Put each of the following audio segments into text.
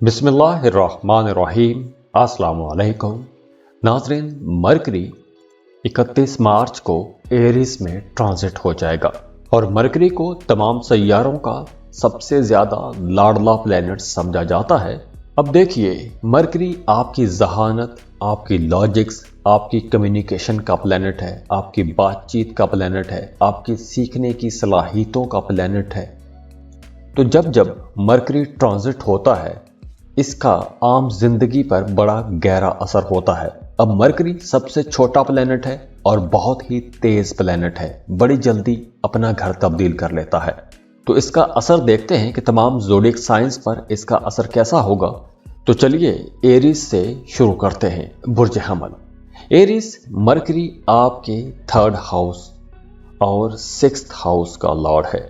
बिस्मिल्लाहिर्रहमानिर्रहीम। अस्सलाम वालेकुम नाज़रीन, मरकरी 31 मार्च को एरीज में ट्रांजिट हो जाएगा और मरकरी को तमाम सैयारों का सबसे ज़्यादा लाडला प्लैनेट समझा जाता है। अब देखिए, मरकरी आपकी जहानत, आपकी लॉजिक्स, आपकी कम्युनिकेशन का प्लैनेट है, आपकी बातचीत का प्लैनेट है, आपकी सीखने की सलाहियतों का प्लैनेट है। तो जब जब मरकरी ट्रांजिट होता है, इसका आम जिंदगी पर बड़ा गहरा असर होता है। अब मरकरी सबसे छोटा प्लैनेट है और बहुत ही तेज प्लैनेट है, बड़ी जल्दी अपना घर तब्दील कर लेता है। तो इसका असर देखते हैं कि तमाम ज़ोडिएक साइंस पर इसका असर कैसा होगा। तो चलिए एरीज से शुरू करते हैं। बुर्ज हमल। एरीज मरकरी आपके 3rd हाउस और 6th हाउस का लॉर्ड है।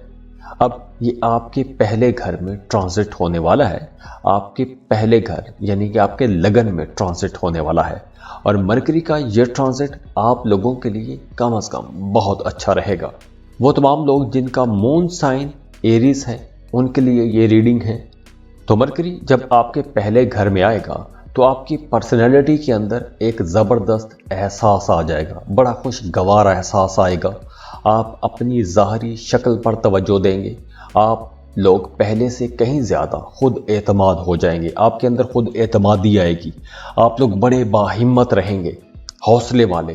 अब ये आपके पहले घर में ट्रांजिट होने वाला है। आपके पहले घर यानी कि आपके लगन में ट्रांजिट होने वाला है और मरकरी का ये ट्रांजिट आप लोगों के लिए कम से कम बहुत अच्छा रहेगा। वो तमाम लोग जिनका मून साइन एरीज है, उनके लिए ये रीडिंग है। तो मरकरी जब आपके पहले घर में आएगा तो आपकी पर्सनैलिटी के अंदर एक ज़बरदस्त एहसास आ जाएगा, बड़ा खुशगवार एहसास आएगा। आप अपनी ज़ाहरी शक्ल पर तवज्जो देंगे। आप लोग पहले से कहीं ज़्यादा खुद एतमाद हो जाएंगे, आपके अंदर खुद एतमादी आएगी। आप लोग बड़े बाहिम्मत रहेंगे, हौसले वाले,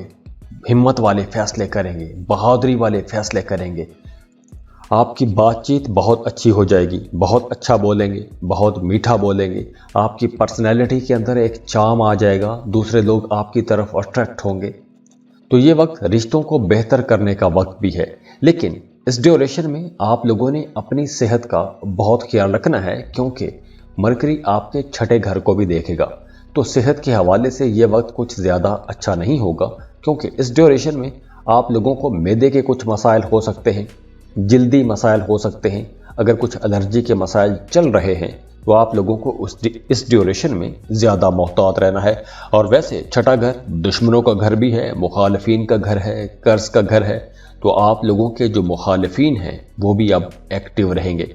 हिम्मत वाले फैसले करेंगे, बहादुरी वाले फैसले करेंगे। आपकी बातचीत बहुत अच्छी हो जाएगी, बहुत अच्छा बोलेंगे, बहुत मीठा बोलेंगे। आपकी पर्सनैलिटी के अंदर एक चार्म आ जाएगा, दूसरे लोग आपकी तरफ अट्रैक्ट होंगे। तो ये वक्त रिश्तों को बेहतर करने का वक्त भी है, लेकिन इस ड्यूरेशन में आप लोगों ने अपनी सेहत का बहुत ख्याल रखना है, क्योंकि मरकरी आपके 6ठे घर को भी देखेगा। तो सेहत के हवाले से ये वक्त कुछ ज़्यादा अच्छा नहीं होगा, क्योंकि इस ड्यूरेशन में आप लोगों को मैदे के कुछ मसाइल हो सकते हैं, जल्दी मसाइल हो सकते हैं। अगर कुछ एलर्जी के मसाइल चल रहे हैं तो आप लोगों को इस ड्यूरेशन में ज़्यादा मोहतात रहना है। और वैसे 6ठा घर दुश्मनों का घर भी है, मुखालफीन का घर है, कर्ज का घर है। तो आप लोगों के जो मुखालफीन हैं वो भी अब एक्टिव रहेंगे।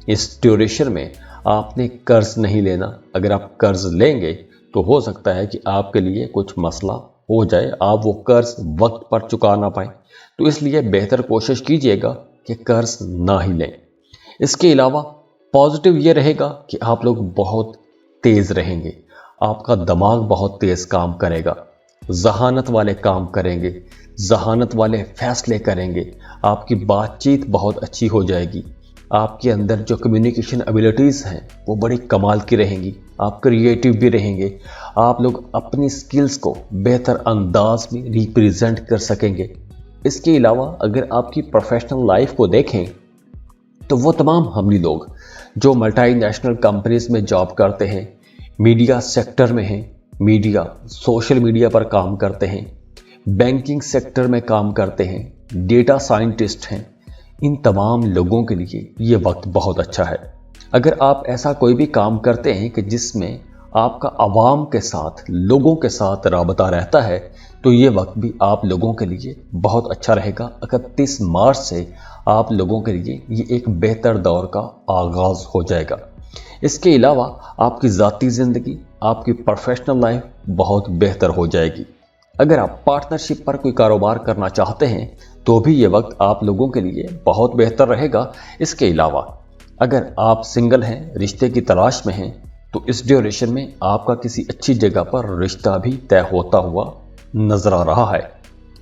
इस ड्यूरेशन में आपने कर्ज नहीं लेना। अगर आप कर्ज लेंगे तो हो सकता है कि आपके लिए कुछ मसला हो जाए, आप वो कर्ज वक्त पर चुका ना पाएँ। तो इसलिए बेहतर कोशिश कीजिएगा कि कर्ज ना ही लें। इसके अलावा पॉजिटिव ये रहेगा कि आप लोग बहुत तेज़ रहेंगे, आपका दिमाग बहुत तेज़ काम करेगा, जहानत वाले काम करेंगे, जहानत वाले फैसले करेंगे। आपकी बातचीत बहुत अच्छी हो जाएगी। आपके अंदर जो कम्युनिकेशन एबिलिटीज़ हैं वो बड़ी कमाल की रहेंगी। आप क्रिएटिव भी रहेंगे। आप लोग अपनी स्किल्स को बेहतर अंदाज में रिप्रेजेंट कर सकेंगे। इसके अलावा अगर आपकी प्रोफेशनल लाइफ को देखें तो वो तमाम हमली लोग जो मल्टीनेशनल कंपनीज में जॉब करते हैं, मीडिया सेक्टर में हैं, सोशल मीडिया पर काम करते हैं, बैंकिंग सेक्टर में काम करते हैं, डेटा साइंटिस्ट हैं, इन तमाम लोगों के लिए ये वक्त बहुत अच्छा है। अगर आप ऐसा कोई भी काम करते हैं कि जिसमें आपका आवाम के साथ, लोगों के साथ राबता रहता है, तो ये वक्त भी आप लोगों के लिए बहुत अच्छा रहेगा। 31 मार्च से आप लोगों के लिए ये एक बेहतर दौर का आगाज़ हो जाएगा। इसके अलावा आपकी ज़ाती ज़िंदगी, आपकी प्रोफेशनल लाइफ बहुत बेहतर हो जाएगी। अगर आप पार्टनरशिप पर कोई कारोबार करना चाहते हैं तो भी ये वक्त आप लोगों के लिए बहुत बेहतर रहेगा। इसके अलावा अगर आप सिंगल हैं, रिश्ते की तलाश में हैं, तो इस ड्यूरेशन में आपका किसी अच्छी जगह पर रिश्ता भी तय होता हुआ नजर आ रहा है।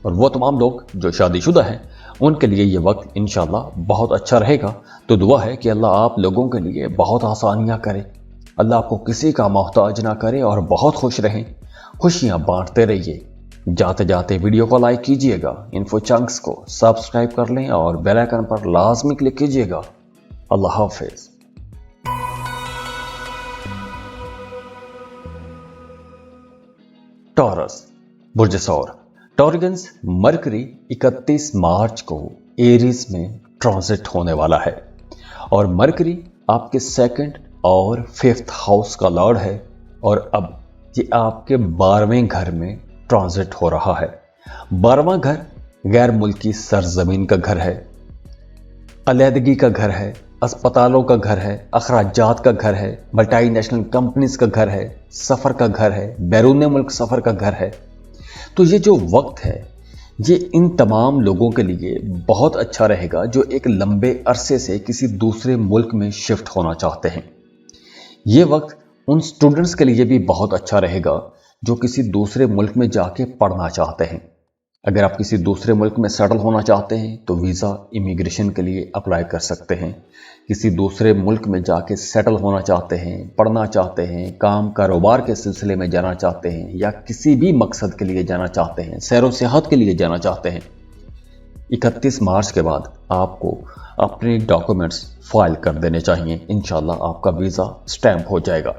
और वो तमाम लोग जो शादीशुदा हैं उनके लिए ये वक्त इंशाल्लाह बहुत अच्छा रहेगा। तो दुआ है कि अल्लाह आप लोगों के लिए बहुत आसानियाँ करे, अल्लाह आपको किसी का मोहताज ना करे और बहुत खुश रहें, खुशियाँ बांटते रहिए। जाते जाते वीडियो को लाइक कीजिएगा, इन्फो चंक्स को सब्सक्राइब कर लें और बेल आइकन पर लाजमी क्लिक कीजिएगा। अल्लाह हाफिज। टॉरस। बुर्ज सौर। टॉरिगन्स मरकरी 31 मार्च को एरीज में ट्रांजिट होने वाला है और मरकरी आपके 2nd और 5th हाउस का लॉर्ड है और अब ये आपके 12वें घर में ट्रांजिट हो रहा है। 12वां घर गैर मुल्की सरजमीन का घर है, अलहदगी का घर है, अस्पतालों का घर है, अखराजात का घर है, मल्टी नेशनल कंपनीज का घर है, सफ़र का घर है, बैरून मुल्क सफ़र का घर है। तो ये जो वक्त है ये इन तमाम लोगों के लिए बहुत अच्छा रहेगा जो एक लंबे अरसे से किसी दूसरे मुल्क में शिफ्ट होना चाहते हैं। ये वक्त उन स्टूडेंट्स के लिए भी बहुत अच्छा रहेगा जो किसी दूसरे मुल्क में जाके पढ़ना चाहते हैं। अगर आप किसी दूसरे मुल्क में सेटल होना चाहते हैं तो वीज़ा इमिग्रेशन के लिए अप्लाई कर सकते हैं। किसी दूसरे मुल्क में जाके सेटल होना चाहते हैं, पढ़ना चाहते हैं, काम कारोबार के सिलसिले में जाना चाहते हैं या किसी भी मकसद के लिए जाना चाहते हैं, सैर व सियाहत के लिए जाना चाहते हैं, 31 मार्च के बाद आपको अपने डॉक्यूमेंट्स फाइल कर देने चाहिए। इंशाल्लाह आपका वीज़ा स्टैंप हो जाएगा।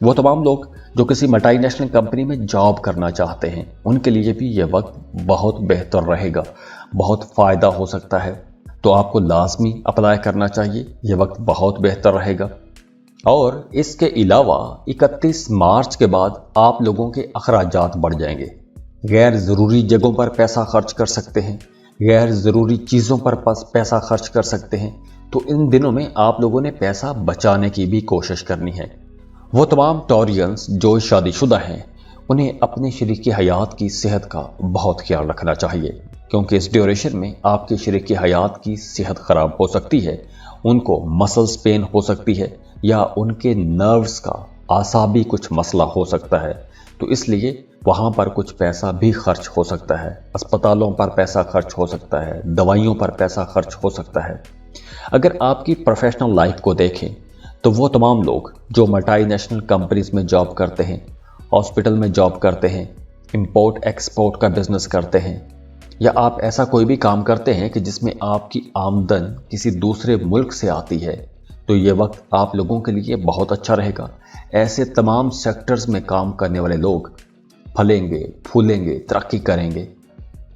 वो तमाम लोग जो किसी मल्टीनेशनल कंपनी में जॉब करना चाहते हैं उनके लिए भी ये वक्त बहुत बेहतर रहेगा, बहुत फ़ायदा हो सकता है। तो आपको लाजमी अप्लाई करना चाहिए, ये वक्त बहुत बेहतर रहेगा। और इसके अलावा 31 मार्च के बाद आप लोगों के अखराजात बढ़ जाएंगे। गैर ज़रूरी जगहों पर पैसा खर्च कर सकते हैं, गैर ज़रूरी चीज़ों पर पैसा खर्च कर सकते हैं। तो इन दिनों में आप लोगों ने पैसा बचाने की भी कोशिश करनी है। वो तमाम टॉरियंस जो शादीशुदा हैं उन्हें अपने शरीक हयात की सेहत का बहुत ख्याल रखना चाहिए, क्योंकि इस ड्यूरेशन में आपके शरीक हयात की सेहत ख़राब हो सकती है, उनको मसल्स पेन हो सकती है या उनके नर्व्स का आसाबी कुछ मसला हो सकता है। तो इसलिए वहाँ पर कुछ पैसा भी खर्च हो सकता है, अस्पतालों पर पैसा खर्च हो सकता है, दवाइयों पर पैसा खर्च हो सकता है। अगर आपकी प्रोफेशनल लाइफ को देखें तो वो तमाम लोग जो मल्टीनेशनल कंपनीज में जॉब करते हैं, हॉस्पिटल में जॉब करते हैं, इंपोर्ट एक्सपोर्ट का बिजनेस करते हैं, या आप ऐसा कोई भी काम करते हैं कि जिसमें आपकी आमदन किसी दूसरे मुल्क से आती है, तो ये वक्त आप लोगों के लिए बहुत अच्छा रहेगा। ऐसे तमाम सेक्टर्स में काम करने वाले लोग फलेंगे, फूलेंगे, तरक्की करेंगे।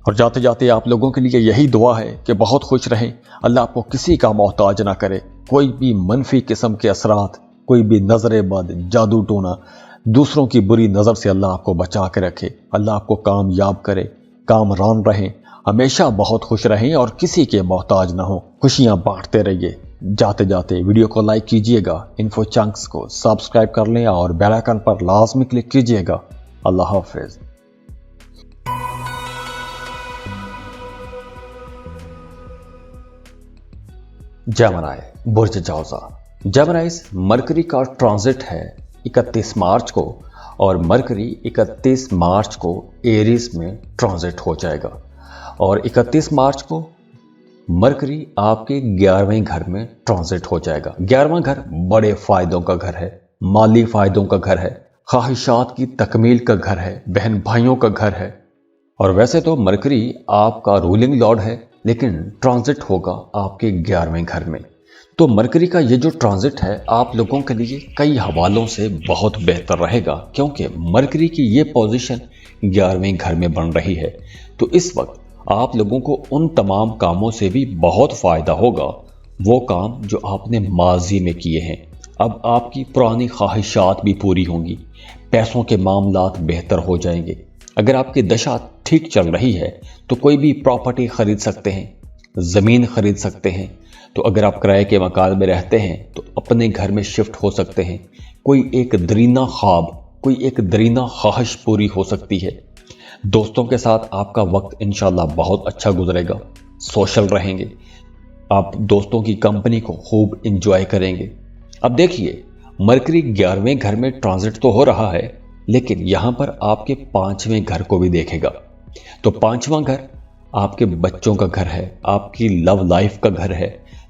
और जाते जाते आप लोगों के लिए यही दुआ है कि बहुत खुश रहें, अल्लाह आपको किसी का मोहताज ना करे। कोई भी मनफी किस्म के असरात, कोई भी नजर बद, जादू टोना, दूसरों की बुरी नज़र से अल्लाह आपको बचा के रखे। अल्लाह आपको कामयाब करे, कामरान रहें, हमेशा बहुत खुश रहें और किसी के मोहताज ना हो। खुशियां बांटते रहिए। जाते जाते वीडियो को लाइक कीजिएगा, इन्फो चंक्स को सब्सक्राइब कर लें और बेल आइकन पर लाजमी क्लिक कीजिएगा। अल्लाह हाफिज। जेमिनी बुर्ज जौज़ा। जेमिनीज मरकरी का ट्रांजिट है 31 मार्च को और मरकरी 31 मार्च को एरीज में ट्रांजिट हो जाएगा और 31 मार्च को मरकरी आपके 11वें घर में ट्रांजिट हो जाएगा। 11वां घर बड़े फायदों का घर है, माली फायदों का घर है, ख्वाहिशात की तकमील का घर है, बहन भाइयों का घर है। और वैसे तो मरकरी आपका रूलिंग लॉर्ड है, लेकिन ट्रांजिट होगा आपके 11वें घर में। तो मरकरी का ये जो ट्रांजिट है आप लोगों के लिए कई हवालों से बहुत बेहतर रहेगा, क्योंकि मरकरी की ये पोजीशन 11वें घर में बन रही है। तो इस वक्त आप लोगों को उन तमाम कामों से भी बहुत फ़ायदा होगा, वो काम जो आपने माजी में किए हैं। अब आपकी पुरानी ख्वाहिशात भी पूरी होंगी, पैसों के मामलात बेहतर हो जाएंगे। अगर आपकी दशा ठीक चल रही है तो कोई भी प्रॉपर्टी खरीद सकते हैं, ज़मीन खरीद सकते हैं। तो अगर आप किराए के मकान में रहते हैं तो अपने घर में शिफ्ट हो सकते हैं। कोई एक दरीना ख्वाब, कोई एक दरीना ख्वाहिश पूरी हो सकती है। दोस्तों के साथ आपका वक्त इंशाल्लाह बहुत अच्छा गुजरेगा, सोशल रहेंगे, आप दोस्तों की कंपनी को खूब इंजॉय करेंगे। अब देखिए, मरकरी 11वें घर में ट्रांजिट तो हो रहा है, लेकिन यहां पर आपके 5वें घर को भी देखेगा। तो 5वां घर आपके बच्चों का घर है, आपकी लव लाइफ का घर है।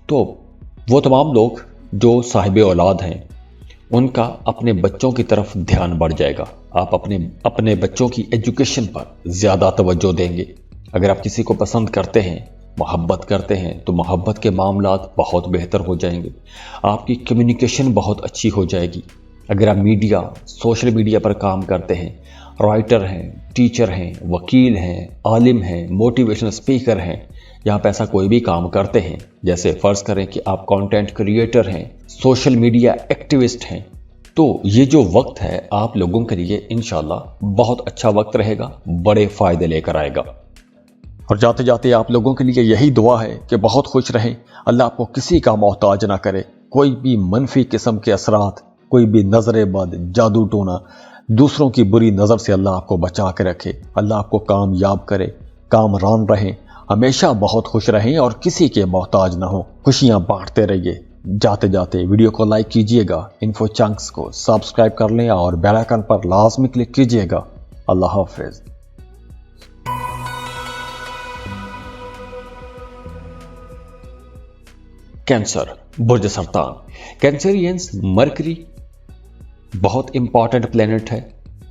तो वो तमाम लोग जो साहिब औलाद हैं उनका अपने बच्चों की तरफ ध्यान बढ़ जाएगा। आप अपने बच्चों की एजुकेशन पर ज़्यादा तवज्जो देंगे। अगर आप किसी को पसंद करते हैं, मोहब्बत करते हैं, तो मोहब्बत के मामलात बहुत बेहतर हो जाएंगे। आपकी कम्युनिकेशन बहुत अच्छी हो जाएगी। अगर आप सोशल मीडिया पर काम करते हैं, राइटर हैं, टीचर हैं, वकील हैं, आलिम हैं, मोटिवेशनल स्पीकर हैं, या आप ऐसा कोई भी काम करते हैं, जैसे फ़र्ज़ करें कि आप कंटेंट क्रिएटर हैं, सोशल मीडिया एक्टिविस्ट हैं, तो ये जो वक्त है आप लोगों के लिए इंशाल्लाह बहुत अच्छा वक्त रहेगा, बड़े फ़ायदे लेकर आएगा। और जाते जाते आप लोगों के लिए यही दुआ है कि बहुत खुश रहें, अल्लाह आपको किसी का मोहताज ना करे। कोई भी मनफी किस्म के असरात, कोई भी नजर बद, जादू टोना, दूसरों की बुरी नज़र से अल्लाह आपको बचा के रखे। अल्लाह आपको कामयाब करे, कामरान रहें, हमेशा बहुत खुश रहें और किसी के मोहताज ना हो। खुशियां बांटते रहिए। जाते जाते वीडियो को लाइक कीजिएगा, इन्फो चंक्स को सब्सक्राइब कर लें और बेल आइकन पर लाजमी क्लिक कीजिएगा। अल्लाह हाफिज। कैंसर, बुर्ज सरतान। कैंसरियंस, मरकरी बहुत इंपॉर्टेंट प्लेनेट है,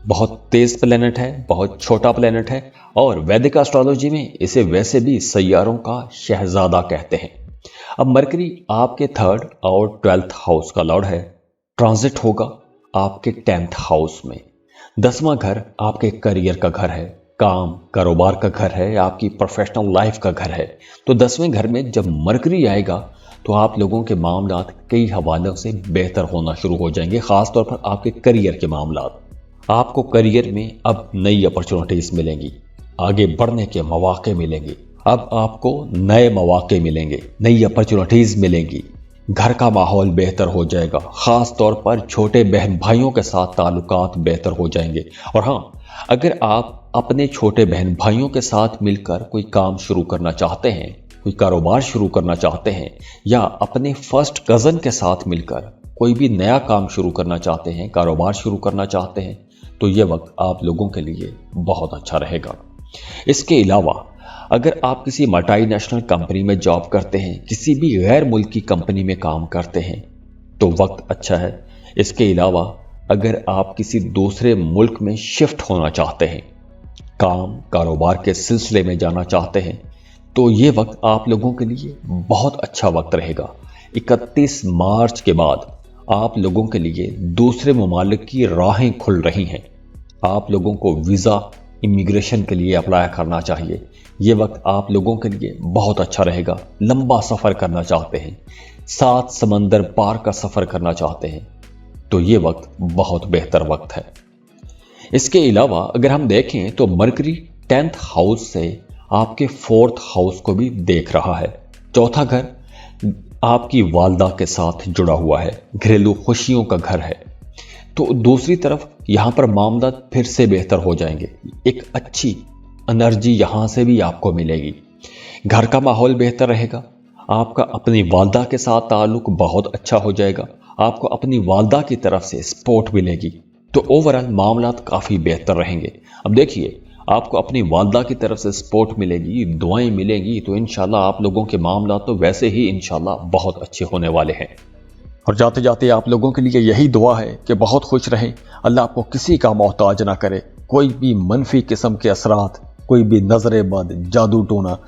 बहुत तेज प्लेनेट है, बहुत छोटा प्लेनेट है और वैदिक एस्ट्रोलॉजी में इसे वैसे भी सैयारों का शहजादा कहते हैं। अब मरकरी आपके 3rd और 12th हाउस का लॉर्ड है। ट्रांजिट होगा आपके 10th हाउस में। 10वां घर आपके करियर का घर है, काम कारोबार का घर है, आपकी प्रोफेशनल लाइफ का घर है। तो 10वें घर में जब मरकरी आएगा तो आप लोगों के मामलात कई हवालों से बेहतर होना शुरू हो जाएंगे, खासतौर पर आपके करियर के मामलात। आपको करियर में अब नई अपॉर्चुनिटीज मिलेंगी, आगे बढ़ने के मौके मिलेंगे। अब आपको नए मौके मिलेंगे, नई अपॉर्चुनिटीज मिलेंगी। घर का माहौल बेहतर हो जाएगा, खास तौर पर छोटे बहन भाइयों के साथ ताल्लुकात बेहतर हो जाएंगे। और हाँ, अगर आप अपने छोटे बहन भाइयों के साथ मिलकर कोई काम शुरू करना चाहते हैं, कोई कारोबार शुरू करना चाहते हैं, या अपने फर्स्ट कज़न के साथ मिलकर कोई भी नया काम शुरू करना चाहते हैं, कारोबार शुरू करना चाहते हैं, तो ये वक्त आप लोगों के लिए बहुत अच्छा रहेगा। इसके अलावा अगर आप किसी मल्टीनेशनल कंपनी में जॉब करते हैं, किसी भी गैर मुल्की कंपनी में काम करते हैं, तो वक्त अच्छा है। इसके अलावा अगर आप किसी दूसरे मुल्क में शिफ्ट होना चाहते हैं, काम कारोबार के सिलसिले में जाना चाहते हैं, तो ये वक्त आप लोगों के लिए बहुत अच्छा वक्त रहेगा। 31 मार्च के बाद आप लोगों के लिए दूसरे ममालिक की राहें खुल रही हैं। आप लोगों को वीज़ा इमिग्रेशन के लिए अप्लाई करना चाहिए। ये वक्त आप लोगों के लिए बहुत अच्छा रहेगा। लंबा सफ़र करना चाहते हैं, 7 समंदर पार का सफ़र करना चाहते हैं, तो ये वक्त बहुत बेहतर वक्त है। इसके अलावा अगर हम देखें तो मरकरी 10th हाउस से आपके 4th हाउस को भी देख रहा है। 4था घर आपकी वालदा के साथ जुड़ा हुआ है, घरेलू खुशियों का घर है। तो दूसरी तरफ यहां पर मामला फिर से बेहतर हो जाएंगे। एक अच्छी एनर्जी यहां से भी आपको मिलेगी। घर का माहौल बेहतर रहेगा। आपका अपनी वालदा के साथ ताल्लुक बहुत अच्छा हो जाएगा। आपको अपनी वालदा की तरफ से सपोर्ट मिलेगी। तो ओवरऑल मामलात काफ़ी बेहतर रहेंगे। अब देखिए, आपको अपनी वालदा की तरफ से सपोर्ट मिलेगी, दुआएं मिलेंगी, तो इंशाल्लाह आप लोगों के मामला तो वैसे ही इंशाल्लाह बहुत अच्छे होने वाले हैं। और जाते जाते आप लोगों के लिए यही दुआ है कि बहुत खुश रहें, अल्लाह आपको किसी का मोहताज ना करे। कोई भी मनफी किस्म के असरात, कोई भी नजर बद, जादू टोना,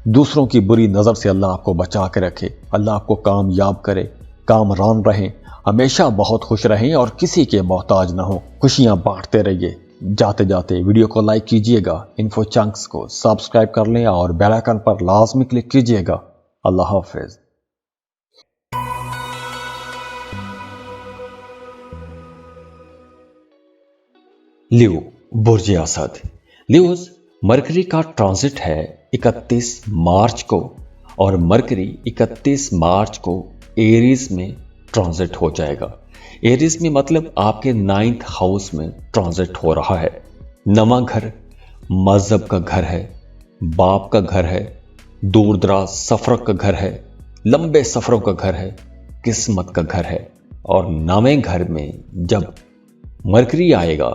दूसरों की बुरी नज़र से अल्लाह आपको बचा के रखे। अल्लाह आपको कामयाब करे, कामरान रहें, हमेशा बहुत खुश रहें और किसी के मोहताज ना हो। खुशियां बांटते रहिए। जाते जाते वीडियो को लाइक कीजिएगा, इन्फो चंक्स को सब्सक्राइब कर लें और बेल आइकन पर लाजमी क्लिक कीजिएगा। अल्लाह हाफिज। लियो, बुर्ज असद। लियोज, मरकरी का ट्रांजिट है 31 मार्च को और मरकरी 31 मार्च को एरीज में ट्रांजिट हो जाएगा। एरीज में मतलब आपके 9th हाउस में ट्रांजिट हो रहा है। नवा घर मजहब का घर है, बाप का घर है, दूर दराज सफर का घर है, लंबे सफरों का घर है, किस्मत का घर है। और नवे घर में जब मरकरी आएगा,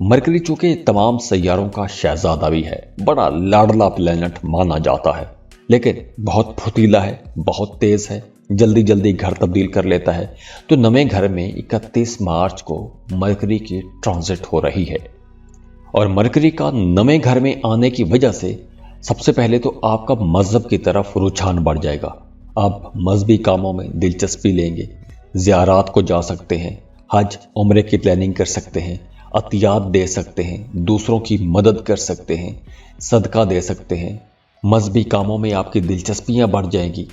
मरकरी चूंकि तमाम सैयारों का शहजादा भी है, बड़ा लाडला प्लेनेट माना जाता है, लेकिन बहुत फुर्तीला है, बहुत तेज है, जल्दी जल्दी घर तब्दील कर लेता है। तो नवे घर में 31 मार्च को मरकरी की ट्रांजिट हो रही है और मरकरी का नवे घर में आने की वजह से सबसे पहले तो आपका मजहब की तरफ रुझान बढ़ जाएगा। आप मजहबी कामों में दिलचस्पी लेंगे, ज़ियारात को जा सकते हैं, हज उम्रे की प्लानिंग कर सकते हैं, अतियात दे सकते हैं, दूसरों की मदद कर सकते हैं, सदका दे सकते हैं। मजहबी कामों में आपकी दिलचस्पियां बढ़ जाएंगी,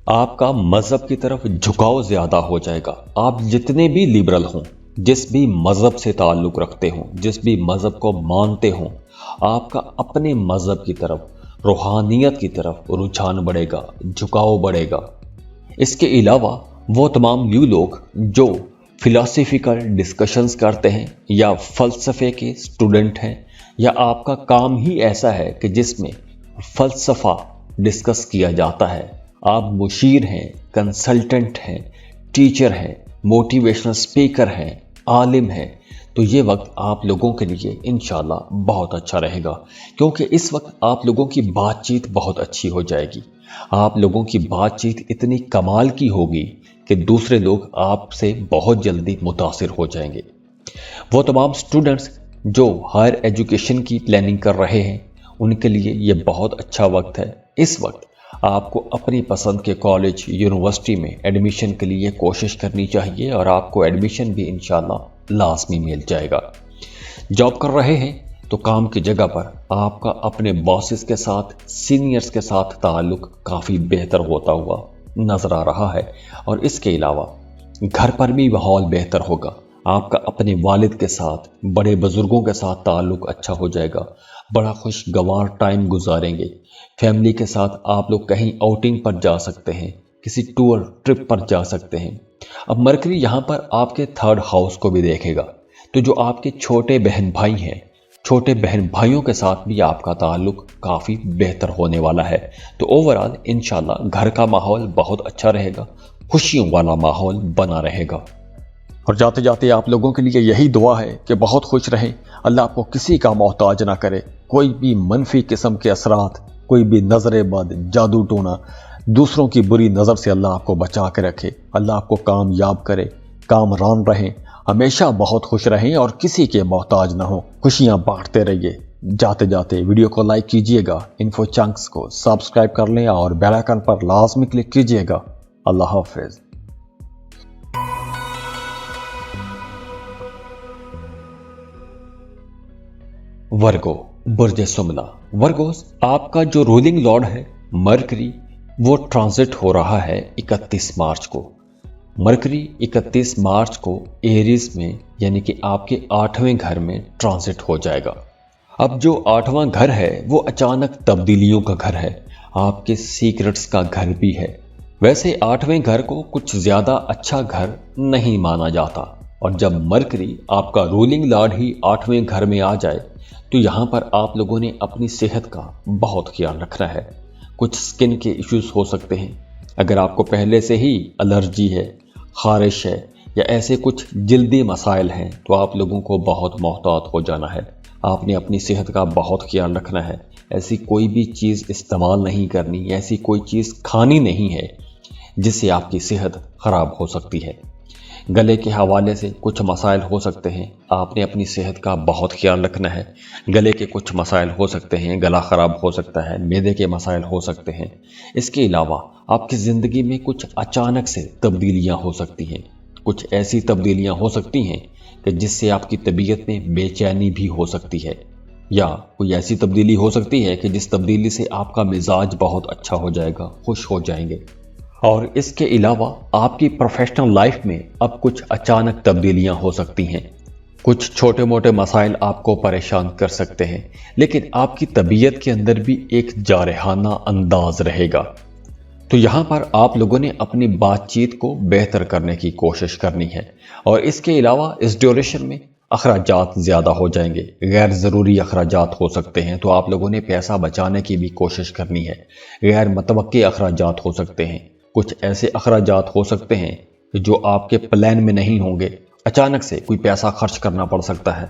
आपका मजहब की तरफ झुकाव ज़्यादा हो जाएगा। आप जितने भी लिबरल हों, जिस भी मजहब से ताल्लुक़ रखते हों, जिस भी मजहब को मानते हों, आपका अपने मजहब की तरफ रूहानियत की तरफ रुझान बढ़ेगा, झुकाव बढ़ेगा। इसके अलावा वो तमाम न्यू लोग जो फिलॉसफिकल डिस्कशंस करते हैं या फ़लसफ़े के स्टूडेंट हैं, या आपका काम ही ऐसा है कि जिसमें फ़लसफ़ा डिस्कस किया जाता है, आप मुशीर हैं, कंसल्टेंट हैं, टीचर हैं, मोटिवेशनल स्पीकर हैं, आलिम हैं, तो ये वक्त आप लोगों के लिए इंशाल्लाह बहुत अच्छा रहेगा, क्योंकि इस वक्त आप लोगों की बातचीत बहुत अच्छी हो जाएगी। आप लोगों की बातचीत इतनी कमाल की होगी कि दूसरे लोग आपसे बहुत जल्दी मुतासिर हो जाएंगे। वो तमाम स्टूडेंट्स जो हायर एजुकेशन की प्लानिंग कर रहे हैं, उनके लिए ये बहुत अच्छा वक्त है। इस वक्त आपको अपनी पसंद के कॉलेज, यूनिवर्सिटी में एडमिशन के लिए कोशिश करनी चाहिए और आपको एडमिशन भी इंशाल्लाह लाजमी मिल जाएगा। जॉब कर रहे हैं तो काम की जगह पर आपका अपने बॉसेस के साथ, सीनियर्स के साथ ताल्लुक काफ़ी बेहतर होता हुआ नज़र आ रहा है। और इसके अलावा घर पर भी माहौल बेहतर होगा। आपका अपने वालिद के साथ, बड़े बुज़ुर्गों के साथ ताल्लुक अच्छा हो जाएगा। बड़ा खुशगवार टाइम गुजारेंगे। फैमिली के साथ आप लोग कहीं आउटिंग पर जा सकते हैं, किसी टूर ट्रिप पर जा सकते हैं। अब मरकरी यहाँ पर आपके थर्ड हाउस को भी देखेगा, तो जो आपके छोटे बहन भाई हैं, छोटे बहन भाइयों के साथ भी आपका ताल्लुक काफ़ी बेहतर होने वाला है। तो ओवरऑल इंशाल्लाह घर का माहौल बहुत अच्छा रहेगा, खुशियों वाला माहौल बना रहेगा। और जाते जाते आप लोगों के लिए यही दुआ है कि बहुत खुश रहें, अल्लाह आपको किसी का मोहताज ना करे। कोई भी मनफी किस्म के असरात, कोई भी नजर बद, जादू टोना, दूसरों की बुरी नज़र से अल्लाह आपको बचा के रखे। अल्लाह आपको कामयाब करे, कामरान रहें, हमेशा बहुत खुश रहें और किसी के मोहताज ना हो। खुशियां बांटते रहिए। जाते जाते वीडियो को लाइक कीजिएगा, इन्फो चंक्स को सब्सक्राइब कर लें और बेल आइकन पर लाजमी क्लिक कीजिएगा। अल्लाह हाफिज। वर्गो, बुर्ज सुमना। वर्गोस, आपका जो रूलिंग लॉर्ड है मरकरी, वो ट्रांजिट हो रहा है 31 मार्च को। मरकरी 31 मार्च को एरीज में, यानी कि आपके 8वें घर में ट्रांजिट हो जाएगा। अब जो 8वां घर है वो अचानक तब्दीलियों का घर है, आपके सीक्रेट्स का घर भी है। वैसे 8वें घर को कुछ ज़्यादा अच्छा घर नहीं माना जाता, और जब मरकरी आपका रूलिंग लॉर्ड ही 8वें घर में आ जाए तो यहाँ पर आप लोगों ने अपनी सेहत का बहुत ख्याल रखना है। कुछ स्किन के इश्यूज हो सकते हैं। अगर आपको पहले से ही एलर्जी है, खारिश है, या ऐसे कुछ जल्दी मसाइल हैं तो आप लोगों को बहुत मोहतात हो जाना है। आपने अपनी सेहत का बहुत ख्याल रखना है। ऐसी कोई भी चीज़ इस्तेमाल नहीं करनी, ऐसी कोई चीज़ खानी नहीं है जिससे आपकी सेहत ख़राब हो सकती है। गले के हवाले से कुछ मसाइल हो सकते हैं, आपने अपनी सेहत का बहुत ख्याल रखना है। गले के कुछ मसाइल हो सकते हैं, गला ख़राब हो सकता है, मैदे के मसाइल हो सकते हैं। इसके अलावा आपकी ज़िंदगी में कुछ अचानक से तब्दीलियां हो सकती हैं। कुछ ऐसी तब्दीलियां हो सकती हैं कि जिससे आपकी तबीयत में बेचैनी भी हो सकती है, या कोई ऐसी तब्दीली हो सकती है कि जिस तब्दीली से आपका मिजाज बहुत अच्छा हो जाएगा, खुश हो जाएंगे। और इसके अलावा आपकी प्रोफेशनल लाइफ में अब कुछ अचानक तब्दीलियां हो सकती हैं। कुछ छोटे मोटे मसाइल आपको परेशान कर सकते हैं, लेकिन आपकी तबीयत के अंदर भी एक जारहाना अंदाज रहेगा। तो यहाँ पर आप लोगों ने अपनी बातचीत को बेहतर करने की कोशिश करनी है। और इसके अलावा इस ड्यूरेशन में अखराजात ज़्यादा हो जाएंगे, गैर ज़रूरी अखराजात हो सकते हैं, तो आप लोगों ने पैसा बचाने की भी कोशिश करनी है। गैर मतवक्के अखराजात हो सकते हैं। कुछ ऐसे अखराजात हो सकते हैं जो आपके प्लान में नहीं होंगे, अचानक से कोई पैसा खर्च करना पड़ सकता है।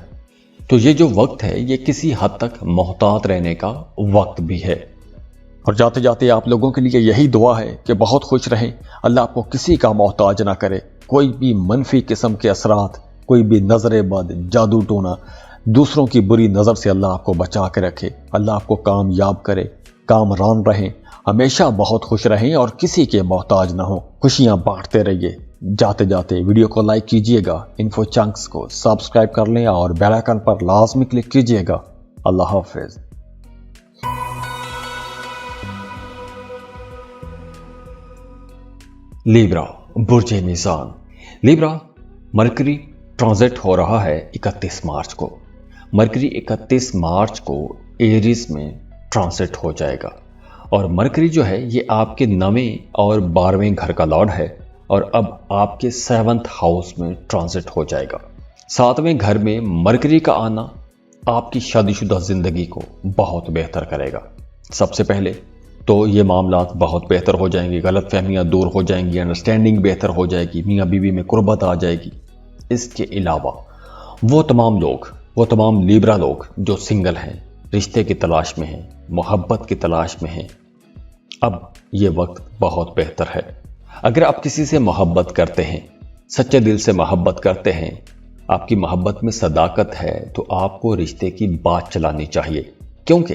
तो ये जो वक्त है ये किसी हद तक मोहतात रहने का वक्त भी है। और जाते जाते आप लोगों के लिए यही दुआ है कि बहुत खुश रहें, अल्लाह आपको किसी का मोहताज ना करे। कोई भी मनफी किस्म के असरात, कोई भी नजर बद, जादू टोना, दूसरों की बुरी नज़र से अल्लाह आपको बचा के रखे। अल्लाह आपको कामयाब करे, कामरान रहें, हमेशा बहुत खुश रहें और किसी के मोहताज ना हो। खुशियां बांटते रहिए। जाते जाते वीडियो को लाइक कीजिएगा, इन्फो चंक्स को सब्सक्राइब कर लें और बेल आइकन पर लाजमी क्लिक कीजिएगा। अल्लाह हाफिज। लिब्रा, बुर्ज मीज़ान। लिब्रा, मरकरी ट्रांजिट हो रहा है 31 मार्च को। मरकरी 31 मार्च को एरीज में ट्रांसिट हो जाएगा। और मरकरी जो है ये आपके 9वें और 12वें घर का लॉर्ड है और अब आपके 7th हाउस में ट्रांसिट हो जाएगा। 7वें घर में मरकरी का आना आपकी शादीशुदा जिंदगी को बहुत बेहतर करेगा। सबसे पहले तो ये मामलात बहुत बेहतर हो जाएंगे, गलत फहमियाँ दूर हो जाएंगी, अंडरस्टैंडिंग बेहतर हो जाएगी, मियाँ बीवी में कुर्बत आ जाएगी। इसके अलावा वो तमाम लिब्रा लोग जो सिंगल हैं, रिश्ते की तलाश में हैं, मोहब्बत की तलाश में हैं, अब ये वक्त बहुत बेहतर है। अगर आप किसी से मोहब्बत करते हैं, सच्चे दिल से मोहब्बत करते हैं, आपकी मोहब्बत में सदाकत है, तो आपको रिश्ते की बात चलानी चाहिए, क्योंकि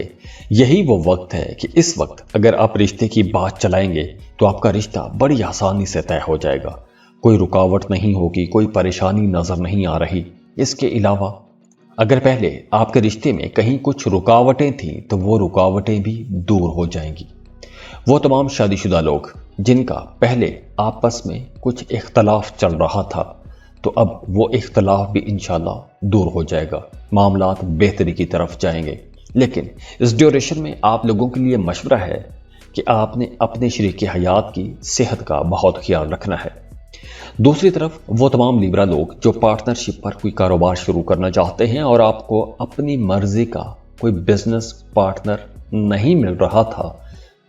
यही वो वक्त है कि इस वक्त अगर आप रिश्ते की बात चलाएंगे तो आपका रिश्ता बड़ी आसानी से तय हो जाएगा। कोई रुकावट नहीं होगी, कोई परेशानी नजर नहीं आ रही। इसके अलावा अगर पहले आपके रिश्ते में कहीं कुछ रुकावटें थीं तो वो रुकावटें भी दूर हो जाएंगी। वो तमाम शादीशुदा लोग जिनका पहले आपस में कुछ इख्तलाफ चल रहा था, तो अब वो इख्तलाफ भी इंशाल्लाह दूर हो जाएगा, मामलात बेहतरी की तरफ जाएंगे। लेकिन इस ड्यूरेशन में आप लोगों के लिए मशवरा है कि आपने अपने शरीक हयात की सेहत का बहुत ख्याल रखना है। दूसरी तरफ वो तमाम लिब्रा लोग जो पार्टनरशिप पर कोई कारोबार शुरू करना चाहते हैं और आपको अपनी मर्जी का कोई बिजनेस पार्टनर नहीं मिल रहा था,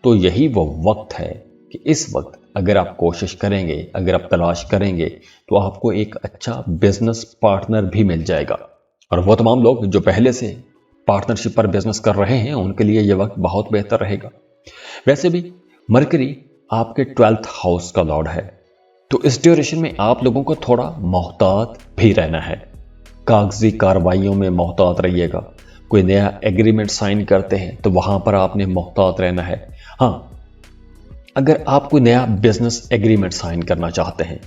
तो यही वो वक्त है कि इस वक्त अगर आप कोशिश करेंगे, अगर आप तलाश करेंगे, तो आपको एक अच्छा बिजनेस पार्टनर भी मिल जाएगा। और वो तमाम लोग जो पहले से पार्टनरशिप पर बिजनेस कर रहे हैं, उनके लिए यह वक्त बहुत बेहतर रहेगा। वैसे भी मरकरी आपके 12th हाउस का लॉर्ड है, तो इस ड्यूरेशन में आप लोगों को थोड़ा मोहतात भी रहना है। कागजी कार्रवाइयों में मोहतात रहिएगा। कोई नया एग्रीमेंट साइन करते हैं तो वहां पर आपने मोहतात रहना है। हाँ, अगर आप कोई नया बिजनेस एग्रीमेंट साइन करना चाहते हैं,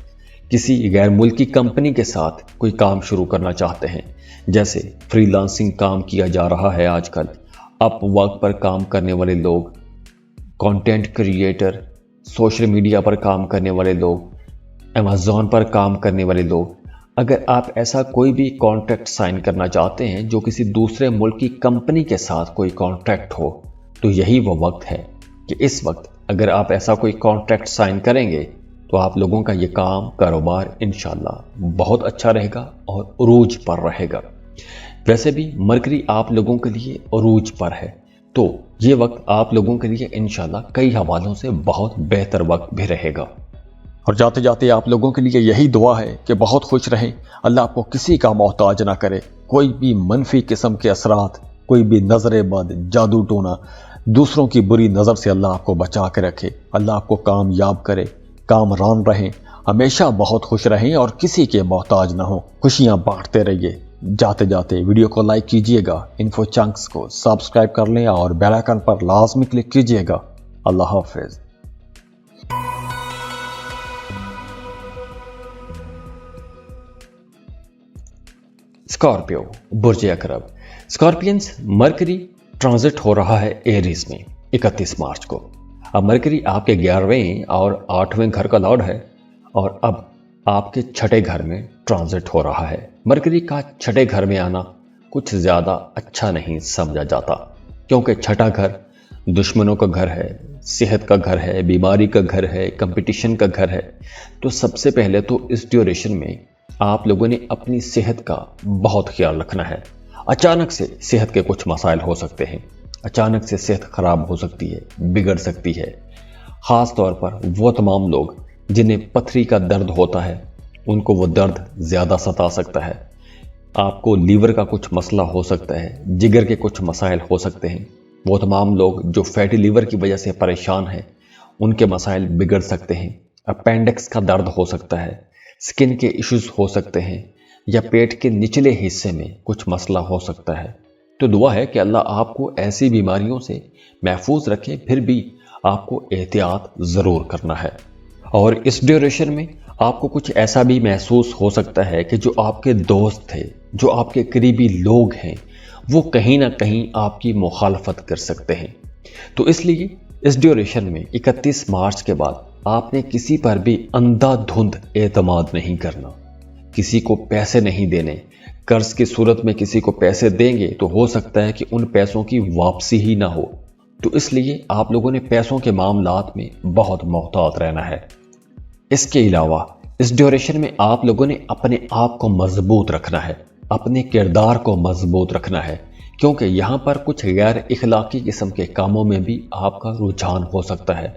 किसी गैर मुल्की कंपनी के साथ कोई काम शुरू करना चाहते हैं, जैसे फ्रीलांसिंग काम किया जा रहा है आजकल, अपवर्क पर काम करने वाले लोग, कंटेंट क्रिएटर, सोशल मीडिया पर काम करने वाले लोग, अमेज़ॉन पर काम करने वाले लोग, अगर आप ऐसा कोई भी कॉन्ट्रैक्ट साइन करना चाहते हैं जो किसी दूसरे मुल्क की कंपनी के साथ कोई कॉन्ट्रैक्ट हो, तो यही वो वक्त है कि इस वक्त अगर आप ऐसा कोई कॉन्ट्रैक्ट साइन करेंगे तो आप लोगों का ये काम कारोबार इंशाल्लाह बहुत अच्छा रहेगा और उरूज पर रहेगा। वैसे भी मरकरी आप लोगों के लिए उरूज पर है, तो ये वक्त आप लोगों के लिए इंशाल्लाह कई हवालों से बहुत बेहतर वक्त भी रहेगा। और जाते जाते आप लोगों के लिए यही दुआ है कि बहुत खुश रहें, अल्लाह आपको किसी का मोहताज ना करे। कोई भी मनफी किस्म के असरात, कोई भी नजर बद, जादू टोना, दूसरों की बुरी नज़र से अल्लाह आपको बचा के रखे। अल्लाह आपको कामयाब करे, कामरान रहें, हमेशा बहुत खुश रहें और किसी के मोहताज ना हो। खुशियां बांटते रहिए। जाते जाते वीडियो को लाइक कीजिएगा, इन्फो चंक्स को सब्सक्राइब कर लें और बेल आइकन पर लाजमी क्लिक कीजिएगा। अल्लाह हाफिज। स्कॉर्पियो, बुर्ज अकरब। स्कॉर्पियंस, मरकरी ट्रांजिट हो रहा है एरीज में 31 मार्च को। अब मरकरी आपके 11वें और 8वें घर का लॉर्ड है और अब आपके 6ठे घर में ट्रांजिट हो रहा है। मरकरी का 6ठे घर में आना कुछ ज़्यादा अच्छा नहीं समझा जाता, क्योंकि 6ठा घर दुश्मनों का घर है, सेहत का घर है, बीमारी का घर है, कंपटीशन का घर है। तो सबसे पहले तो इस ड्यूरेशन में आप लोगों ने अपनी सेहत का बहुत ख्याल रखना है। अचानक से सेहत के कुछ मसाइल हो सकते हैं, अचानक से सेहत खराब हो सकती है, बिगड़ सकती है। ख़ास तौर पर वो तमाम लोग जिन्हें पथरी का दर्द होता है, उनको वो दर्द ज़्यादा सता सकता है। आपको लीवर का कुछ मसला हो सकता है, जिगर के कुछ मसाइल हो सकते हैं। वो तमाम लोग जो फैटी लीवर की वजह से परेशान हैं, उनके मसाइल बिगड़ सकते हैं। अपेंडिक्स का दर्द हो सकता है, स्किन के इश्यूज हो सकते हैं, या पेट के निचले हिस्से में कुछ मसला हो सकता है। तो दुआ है कि अल्लाह आपको ऐसी बीमारियों से महफूज रखे, फिर भी आपको एहतियात ज़रूर करना है। और इस ड्यूरेशन में आपको कुछ ऐसा भी महसूस हो सकता है कि जो आपके दोस्त थे, जो आपके करीबी लोग हैं, वो कहीं ना कहीं आपकी मुखालफत कर सकते हैं। तो इसलिए इस ड्यूरेशन में 31 मार्च के बाद आपने किसी पर भी अंधाधुंध एतमाद नहीं करना, किसी को पैसे नहीं देने। कर्ज की सूरत में किसी को पैसे देंगे तो हो सकता है कि उन पैसों की वापसी ही ना हो, تو اس لیے آپ لوگوں نے پیسوں کے معاملات میں بہت محتاط رہنا ہے۔ اس کے علاوہ اس ڈیوریشن میں آپ لوگوں نے اپنے آپ کو مضبوط رکھنا ہے، اپنے کردار کو مضبوط رکھنا ہے، کیونکہ یہاں پر کچھ غیر اخلاقی قسم کے کاموں میں بھی آپ کا رجحان ہو سکتا ہے،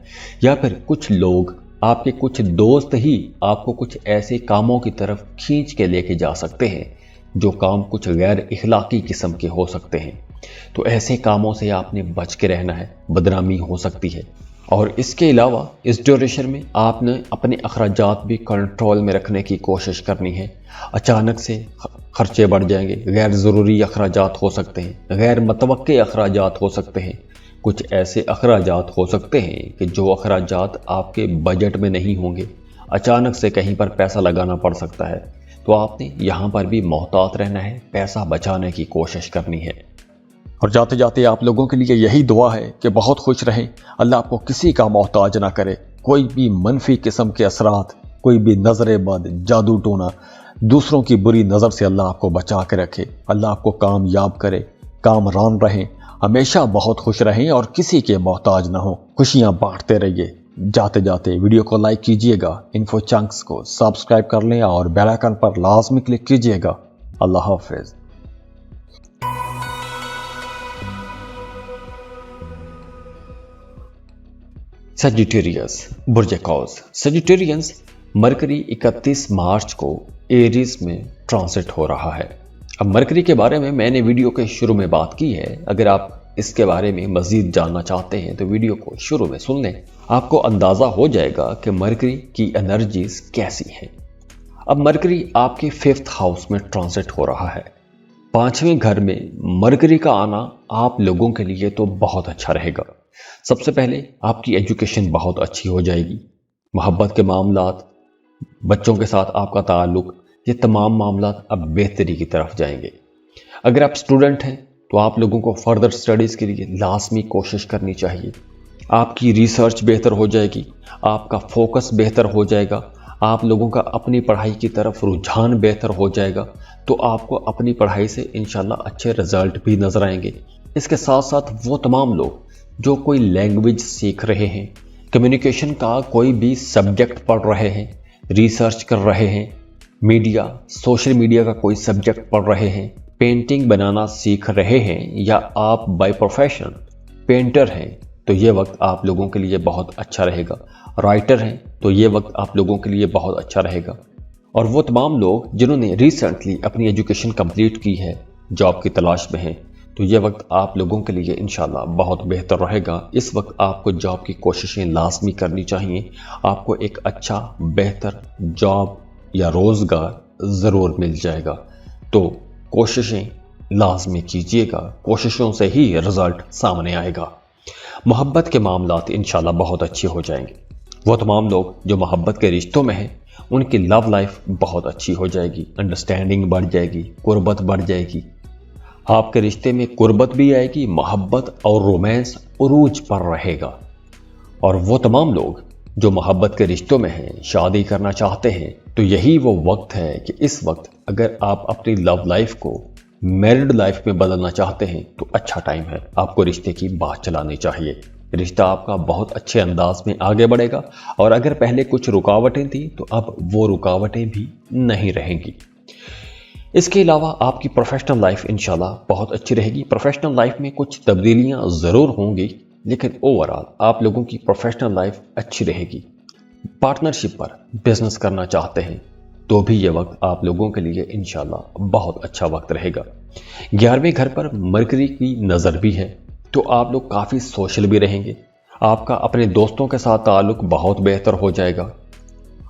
یا پھر کچھ لوگ، آپ کے کچھ دوست ہی آپ کو کچھ ایسے کاموں کی طرف کھینچ کے لے کے جا سکتے ہیں جو کام کچھ غیر اخلاقی قسم کے ہو سکتے ہیں۔ تو ایسے کاموں سے آپ نے بچ کے رہنا ہے، بدنامی ہو سکتی ہے۔ اور اس کے علاوہ اس ڈیوریشن میں آپ نے اپنے اخراجات بھی کنٹرول میں رکھنے کی کوشش کرنی ہے۔ اچانک سے خرچے بڑھ جائیں گے، غیر ضروری اخراجات ہو سکتے ہیں، غیر متوقع اخراجات ہو سکتے ہیں، کچھ ایسے اخراجات ہو سکتے ہیں کہ جو اخراجات آپ کے بجٹ میں نہیں ہوں گے، اچانک سے کہیں پر پیسہ لگانا پڑ سکتا ہے۔ تو آپ نے یہاں پر بھی محتاط رہنا ہے، پیسہ بچانے کی کوشش کرنی ہے۔ اور جاتے جاتے آپ لوگوں کے لیے یہی دعا ہے کہ بہت خوش رہیں، اللہ آپ کو کسی کا محتاج نہ کرے، کوئی بھی منفی قسم کے اثرات، کوئی بھی نظر بد، جادو ٹونا، دوسروں کی بری نظر سے اللہ آپ کو بچا کے رکھے، اللہ آپ کو کامیاب کرے، کامران رہیں، ہمیشہ بہت خوش رہیں اور کسی کے محتاج نہ ہوں، خوشیاں بانٹتے رہیے۔ جاتے جاتے ویڈیو کو لائک کیجئے گا، انفو چنکس کو سبسکرائب کر لیں اور بیل آئیکن پر لازمی کلک کیجئے گا۔ اللہ حافظ۔ سیجیٹیریس، برج قوس۔ سیجیٹیرینس، مرکری 31 مارچ کو ایریز میں ٹرانزٹ ہو رہا ہے۔ اب مرکری کے بارے میں نے ویڈیو کے شروع میں بات کی ہے، اگر آپ اس کے بارے میں مزید جاننا چاہتے ہیں تو ویڈیو کو شروع میں سن لیں، آپ کو اندازہ ہو جائے گا کہ مرکری کی انرجیز کیسی ہیں۔ اب مرکری آپ کے 5th ہاؤس میں ٹرانزٹ ہو رہا ہے۔ 5ویں گھر میں مرکری کا آنا آپ لوگوں کے لیے تو بہت اچھا رہے گا۔ سب سے پہلے آپ کی ایجوکیشن بہت اچھی ہو جائے گی، محبت کے معاملات، بچوں کے ساتھ آپ کا تعلق، یہ تمام معاملات اب بہتری کی طرف جائیں گے۔ اگر آپ اسٹوڈنٹ ہیں تو آپ لوگوں کو فردر سٹڈیز کے لیے لازمی کوشش کرنی چاہیے۔ آپ کی ریسرچ بہتر ہو جائے گی، آپ کا فوکس بہتر ہو جائے گا، آپ لوگوں کا اپنی پڑھائی کی طرف رجحان بہتر ہو جائے گا، تو آپ کو اپنی پڑھائی سے انشاءاللہ اچھے رزلٹ بھی نظر آئیں گے۔ اس کے ساتھ ساتھ وہ تمام لوگ جو کوئی لینگویج سیکھ رہے ہیں، کمیونیکیشن کا کوئی بھی سبجیکٹ پڑھ رہے ہیں، ریسرچ کر رہے ہیں، میڈیا، سوشل میڈیا کا کوئی سبجیکٹ پڑھ رہے ہیں، پینٹنگ بنانا سیکھ رہے ہیں، یا آپ بائی پروفیشن پینٹر ہیں، تو یہ وقت آپ لوگوں کے لیے بہت اچھا رہے گا۔ رائٹر ہیں تو یہ وقت آپ لوگوں کے لیے بہت اچھا رہے گا۔ اور وہ تمام لوگ جنہوں نے ریسنٹلی اپنی ایجوکیشن کمپلیٹ کی ہے، جاب کی تلاش میں ہیں، تو یہ وقت آپ لوگوں کے لیے انشاءاللہ بہت بہتر رہے گا۔ اس وقت آپ کو جاب کی کوششیں لازمی کرنی چاہیے، آپ کو ایک اچھا بہتر جاب یا روزگار ضرور مل جائے گا، تو کوششیں لازمی کیجیے گا، کوششوں سے ہی رزلٹ سامنے آئے گا۔ محبت کے معاملات انشاءاللہ بہت اچھے ہو جائیں گے۔ وہ تمام لوگ جو محبت کے رشتوں میں ہیں، ان کی لو لائف بہت اچھی ہو جائے گی، انڈرسٹینڈنگ بڑھ جائے گی، قربت بڑھ جائے گی، آپ کے رشتے میں قربت بھی آئے گی، محبت اور رومانس عروج پر رہے گا۔ اور وہ تمام لوگ جو محبت کے رشتوں میں ہیں، شادی کرنا چاہتے ہیں، تو یہی وہ وقت ہے کہ اس وقت اگر آپ اپنی لو لائف کو میرڈ لائف میں بدلنا چاہتے ہیں تو اچھا ٹائم ہے، آپ کو رشتے کی بات چلانی چاہیے، رشتہ آپ کا بہت اچھے انداز میں آگے بڑھے گا، اور اگر پہلے کچھ رکاوٹیں تھیں تو اب وہ رکاوٹیں بھی نہیں رہیں گی۔ اس کے علاوہ آپ کی پروفیشنل لائف انشاءاللہ بہت اچھی رہے گی۔ پروفیشنل لائف میں کچھ تبدیلیاں ضرور ہوں گی، لیکن اوورآل آپ لوگوں کی پروفیشنل لائف اچھی رہے گی۔ پارٹنرشپ پر بزنس کرنا چاہتے ہیں تو بھی یہ وقت آپ لوگوں کے لیے انشاءاللہ بہت اچھا وقت رہے گا۔ 11ویں گھر پر مرکری کی نظر بھی ہے، تو آپ لوگ کافی سوشل بھی رہیں گے، آپ کا اپنے دوستوں کے ساتھ تعلق بہت بہتر ہو جائے گا،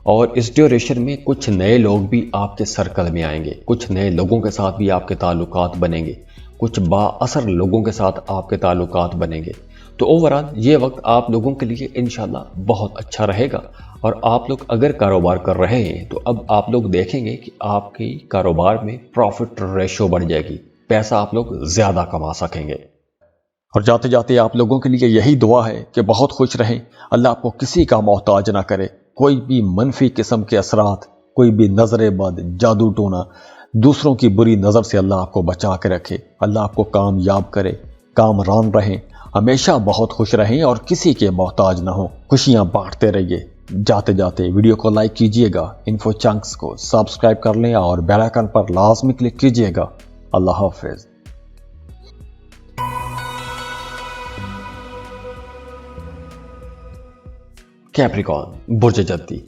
اور اس ڈیوریشن میں کچھ نئے لوگ بھی آپ کے سرکل میں آئیں گے، کچھ نئے لوگوں کے ساتھ بھی آپ کے تعلقات بنیں گے، کچھ با اثر لوگوں کے ساتھ آپ کے تعلقات بنیں گے۔ تو اوورآل یہ وقت آپ لوگوں کے لیے انشاءاللہ بہت اچھا رہے گا۔ اور آپ لوگ اگر کاروبار کر رہے ہیں تو اب آپ لوگ دیکھیں گے کہ آپ کی کاروبار میں پروفٹ ریشو بڑھ جائے گی، پیسہ آپ لوگ زیادہ کما سکیں گے۔ اور جاتے جاتے آپ لوگوں کے لیے یہی دعا ہے کہ بہت خوش رہیں، اللہ آپ کو کسی کا محتاج نہ کرے، کوئی بھی منفی قسم کے اثرات، کوئی بھی نظر بد، جادو ٹونا، دوسروں کی بری نظر سے اللہ آپ کو بچا کے رکھے، اللہ آپ کو کامیاب کرے، کامران رہیں، ہمیشہ بہت خوش رہیں اور کسی کے محتاج نہ ہوں، خوشیاں بانٹتے رہیے۔ جاتے جاتے ویڈیو کو لائک کیجئے گا، انفو چنکس کو سبسکرائب کر لیں اور بیل آئیکن پر لازمی کلک کیجئے گا۔ اللہ حافظ۔ کیپریکارن برج جدی،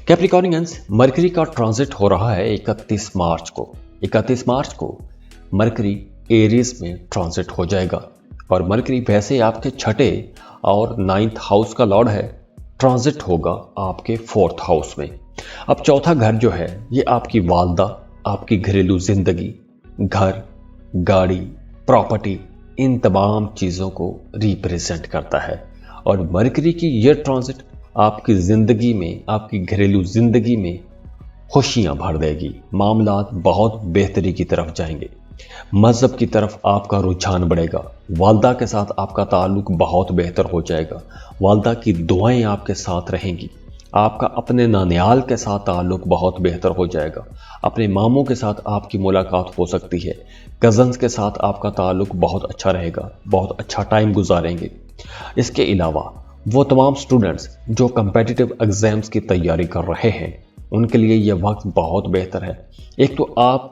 کیپریکارنینز مرکری کا ٹرانزٹ ہو رہا ہے 31 مارچ کو۔ 31 مارچ کو مرکری ایریز میں ٹرانزٹ ہو جائے گا، اور مرکری ویسے آپ کے چھٹے اور 9th ہاؤس کا لارڈ ہے، ٹرانزٹ ہوگا آپ کے 4th ہاؤس میں۔ اب چوتھا گھر جو ہے یہ آپ کی والدہ، آپ کی گھریلو زندگی، گھر، گاڑی، پراپرٹی، ان تمام چیزوں کو ریپریزنٹ کرتا ہے، اور مرکری کی یہ ٹرانزٹ آپ کی زندگی میں، آپ کی گھریلو زندگی میں خوشیاں بھر دے گی، معاملات بہت بہتری کی طرف جائیں گے، مذہب کی طرف آپ کا رجحان بڑھے گا، والدہ کے ساتھ آپ کا تعلق بہت بہتر ہو جائے گا، والدہ کی دعائیں آپ کے ساتھ رہیں گی، آپ کا اپنے نانیال کے ساتھ تعلق بہت بہتر ہو جائے گا، اپنے ماموں کے ساتھ آپ کی ملاقات ہو سکتی ہے، کزنز کے ساتھ آپ کا تعلق بہت اچھا رہے گا، بہت اچھا ٹائم گزاریں گے۔ اس کے علاوہ وہ تمام سٹوڈنٹس جو کمپیٹیٹو ایگزامز کی تیاری کر رہے ہیں، ان کے لیے یہ وقت بہت بہتر ہے۔ ایک تو آپ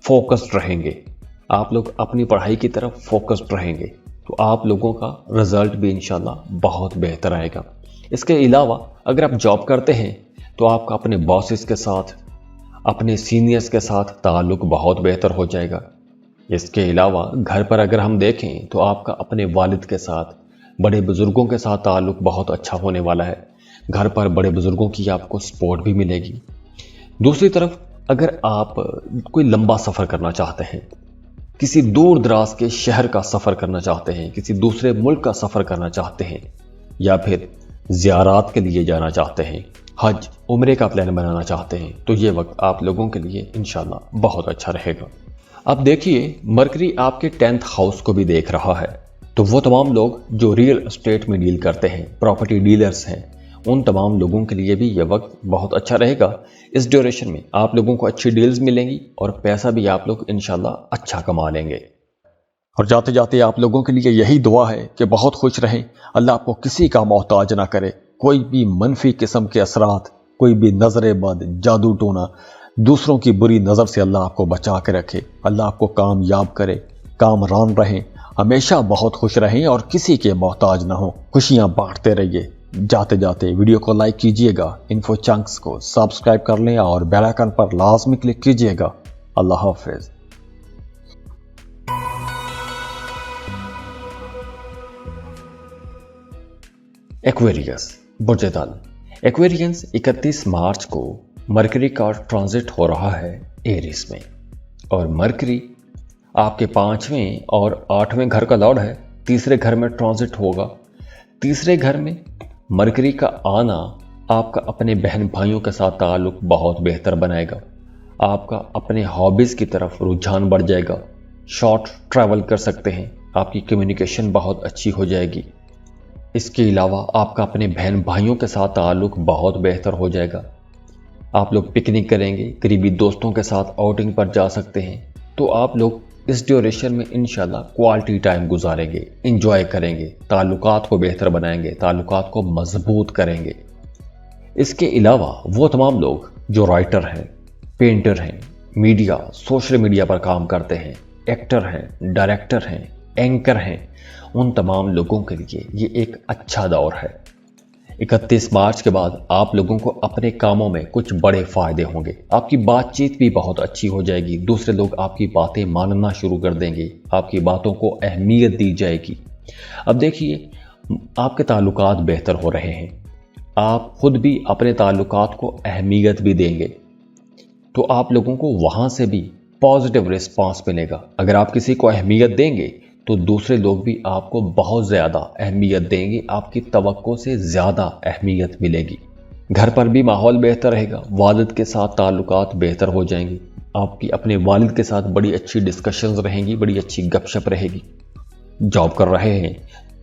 فوکسڈ رہیں گے، آپ لوگ اپنی پڑھائی کی طرف فوکسڈ رہیں گے، تو آپ لوگوں کا رزلٹ بھی انشاءاللہ بہت بہتر آئے گا۔ اس کے علاوہ اگر آپ جاب کرتے ہیں تو آپ کا اپنے باسز کے ساتھ، اپنے سینئرز کے ساتھ تعلق بہت بہتر ہو جائے گا۔ اس کے علاوہ گھر پر اگر ہم دیکھیں تو آپ کا اپنے والد کے ساتھ، بڑے بزرگوں کے ساتھ تعلق بہت اچھا ہونے والا ہے، گھر پر بڑے بزرگوں کی آپ کو سپورٹ بھی ملے گی۔ دوسری طرف اگر آپ کوئی لمبا سفر کرنا چاہتے ہیں، کسی دور دراز کے شہر کا سفر کرنا چاہتے ہیں، کسی دوسرے ملک کا سفر کرنا چاہتے ہیں، یا پھر زیارات کے لیے جانا چاہتے ہیں، حج عمرے کا پلان بنانا چاہتے ہیں، تو یہ وقت آپ لوگوں کے لیے انشاءاللہ بہت اچھا رہے گا۔ اب دیکھیے مرکری آپ کے 10th ہاؤس کو بھی دیکھ رہا ہے، تو وہ تمام لوگ جو ریئل اسٹیٹ میں ڈیل کرتے ہیں، پراپرٹی ڈیلرز ہیں، ان تمام لوگوں کے لیے بھی یہ وقت بہت اچھا رہے گا۔ اس ڈیوریشن میں آپ لوگوں کو اچھی ڈیلز ملیں گی اور پیسہ بھی آپ لوگ انشاءاللہ اچھا کما لیں گے۔ اور جاتے جاتے آپ لوگوں کے لیے یہی دعا ہے کہ بہت خوش رہیں، اللہ آپ کو کسی کا محتاج نہ کرے، کوئی بھی منفی قسم کے اثرات، کوئی بھی نظر بد، جادو ٹونا، دوسروں کی بری نظر سے اللہ آپ کو بچا کے رکھے، اللہ آپ کو کامیاب کرے، کامران رہیں، ہمیشہ بہت خوش رہیں اور کسی کے محتاج نہ ہوں، خوشیاں بانٹتے رہیے۔ جاتے جاتے ویڈیو کو لائک کیجئے گا، انفو چنکس کو سبسکرائب کر لیں اور بیل آئیکن پر لازمی کلک کیجئے گا۔ اللہ حافظ۔ ایکویریس برج دل، ایکویرینز 31 مارچ کو مرکری کا ٹرانزٹ ہو رہا ہے ایریس میں، اور مرکری آپ کے 5ویں اور 8ویں گھر کا لارڈ ہے، تیسرے گھر میں ٹرانزٹ ہوگا۔ تیسرے گھر میں مرکری کا آنا آپ کا اپنے بہن بھائیوں کے ساتھ تعلق بہت بہتر بنائے گا، آپ کا اپنے ہابیز کی طرف رجحان بڑھ جائے گا، شارٹ ٹریول کر سکتے ہیں، آپ کی کمیونیکیشن بہت اچھی ہو جائے گی۔ اس کے علاوہ آپ کا اپنے بہن بھائیوں کے ساتھ تعلق بہت بہتر ہو جائے گا، آپ لوگ پکنک کریں گے، قریبی دوستوں کے ساتھ آؤٹنگ پر جا سکتے ہیں، تو آپ لوگ اس ڈیوریشن میں انشاءاللہ کوالٹی ٹائم گزاریں گے، انجوائے کریں گے، تعلقات کو بہتر بنائیں گے، تعلقات کو مضبوط کریں گے۔ اس کے علاوہ وہ تمام لوگ جو رائٹر ہیں، پینٹر ہیں، میڈیا، سوشل میڈیا پر کام کرتے ہیں، ایکٹر ہیں، ڈائریکٹر ہیں، اینکر ہیں، ان تمام لوگوں کے لیے یہ ایک اچھا دور ہے۔ 31 مارچ کے بعد آپ لوگوں کو اپنے کاموں میں کچھ بڑے فائدے ہوں گے، آپ کی بات چیت بھی بہت اچھی ہو جائے گی، دوسرے لوگ آپ کی باتیں ماننا شروع کر دیں گے، آپ کی باتوں کو اہمیت دی جائے گی۔ اب دیکھیے آپ کے تعلقات بہتر ہو رہے ہیں، آپ خود بھی اپنے تعلقات کو اہمیت بھی دیں گے، تو آپ لوگوں کو وہاں سے بھی پازیٹیو رسپانس ملے گا۔ اگر آپ کسی کو اہمیت دیں گے تو دوسرے لوگ بھی آپ کو بہت زیادہ اہمیت دیں گے، آپ کی توقع سے زیادہ اہمیت ملے گی۔ گھر پر بھی ماحول بہتر رہے گا، والد کے ساتھ تعلقات بہتر ہو جائیں گے، آپ کی اپنے والد کے ساتھ بڑی اچھی ڈسکشنز رہیں گی، بڑی اچھی گپ شپ رہے گی۔ جاب کر رہے ہیں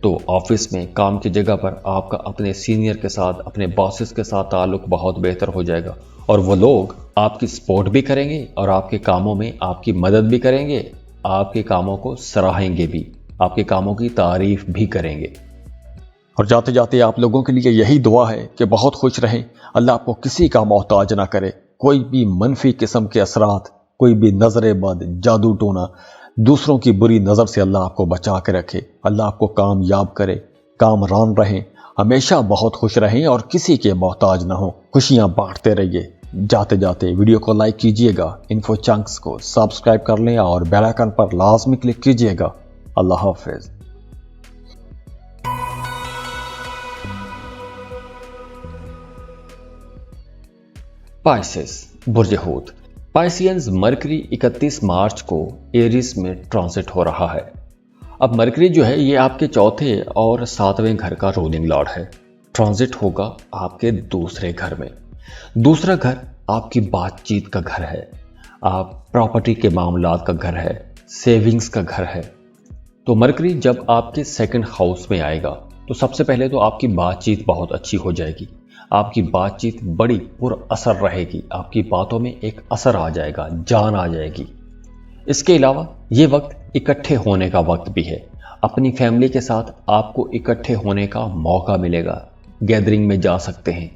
تو آفس میں، کام کی جگہ پر آپ کا اپنے سینئر کے ساتھ، اپنے باسز کے ساتھ تعلق بہت بہتر ہو جائے گا، اور وہ لوگ آپ کی سپورٹ بھی کریں گے اور آپ کے کاموں میں آپ کی مدد بھی کریں گے، آپ کے کاموں کو سراہیں گے بھی۔ आपके कामों की तारीफ भी करेंगे। और जाते जाते आप लोगों के लिए यही दुआ है कि बहुत खुश रहें, अल्लाह आपको किसी का मोहताज ना करे। कोई भी मनफी किस्म के असरात, कोई भी नजर बद, जादू टोना, दूसरों की बुरी नज़र से अल्लाह आपको बचा के रखे। अल्लाह आपको कामयाब करे, कामरान रहें, हमेशा बहुत खुश रहें और किसी के मोहताज ना हो। खुशियां बांटते रहिए। जाते जाते वीडियो को लाइक कीजिएगा, इन्फो चंक्स को सब्सक्राइब कर लें और बेल आइकन पर लाजमी क्लिक कीजिएगा। अल्लाह हाफिज। पाइसेस बुर्ज हूत। पाइसियंस मरकरी 31 मार्च को एरिस में ट्रांसिट हो रहा है। अब मरकरी जो है ये आपके चौथे और 7वें घर का रूलिंग लॉर्ड है। ट्रांसिट होगा आपके दूसरे घर में। दूसरा घर आपकी बातचीत का घर है, आप प्रॉपर्टी के मामलात का घर है, सेविंग्स का घर है। तो मरकरी जब आपके सेकंड हाउस में आएगा तो सबसे पहले तो आपकी बातचीत बहुत अच्छी हो जाएगी। आपकी बातचीत बड़ी पुरअसर रहेगी, आपकी बातों में एक असर आ जाएगा, जान आ जाएगी। इसके अलावा ये वक्त इकट्ठे होने का वक्त भी है। अपनी फैमिली के साथ आपको इकट्ठे होने का मौका मिलेगा, गैदरिंग में जा सकते हैं।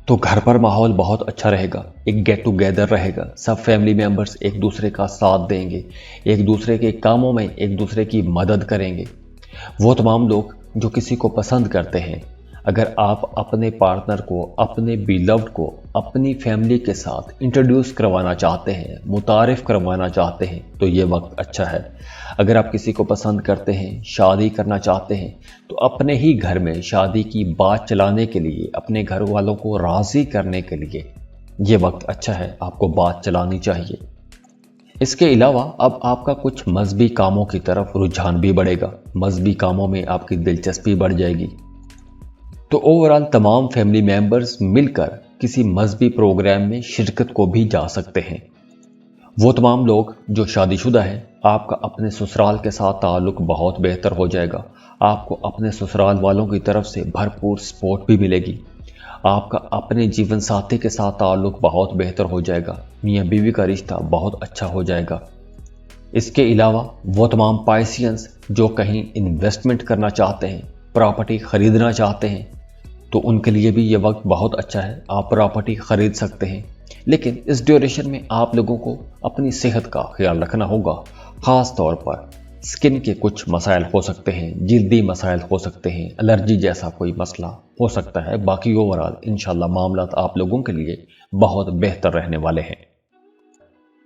तो घर पर माहौल बहुत अच्छा रहेगा, एक गेट टुगेदर रहेगा। सब फैमिली मेंबर्स एक दूसरे का साथ देंगे, एक दूसरे के कामों में एक दूसरे की मदद करेंगे। वो तमाम लोग जो किसी को पसंद करते हैं, अगर आप अपने पार्टनर को, अपने बिलव्ड को अपनी फैमिली के साथ इंट्रोड्यूस करवाना चाहते हैं, मुतारिफ करवाना चाहते हैं, तो ये वक्त अच्छा है। अगर आप किसी को पसंद करते हैं, शादी करना चाहते हैं, तो अपने ही घर में शादी की बात चलाने के लिए, अपने घर वालों को राज़ी करने के लिए ये वक्त अच्छा है, आपको बात चलानी चाहिए। इसके अलावा अब आपका कुछ मजहबी कामों की तरफ रुझान भी बढ़ेगा, मजहबी कामों में आपकी दिलचस्पी बढ़ जाएगी। तो ओवरऑल तमाम फैमिली मेंबर्स मिलकर किसी मजहबी प्रोग्राम में शिरकत को भी जा सकते हैं। वो तमाम लोग जो शादीशुदा हैं, आपका अपने ससुराल के साथ ताल्लुक बहुत बेहतर हो जाएगा। आपको अपने ससुराल वालों की तरफ से भरपूर सपोर्ट भी मिलेगी। आपका अपने जीवन साथी के साथ ताल्लुक बहुत बेहतर हो जाएगा, मियाँ बीवी का रिश्ता बहुत अच्छा हो जाएगा। इसके अलावा वो तमाम पाइसियंस जो कहीं इन्वेस्टमेंट करना चाहते हैं, प्रॉपर्टी खरीदना चाहते हैं, तो उनके लिए भी ये वक्त बहुत अच्छा है। आप प्रॉपर्टी खरीद सकते हैं, लेकिन इस ड्यूरेशन में आप लोगों को अपनी सेहत का ख्याल रखना होगा। ख़ास तौर पर स्किन के कुछ मसाइल हो सकते हैं, जिल्दी मसाइल हो सकते हैं, एलर्जी जैसा कोई मसला हो सकता है। बाकी ओवरऑल इंशाल्लाह मामलात आप लोगों के लिए बहुत बेहतर रहने वाले हैं।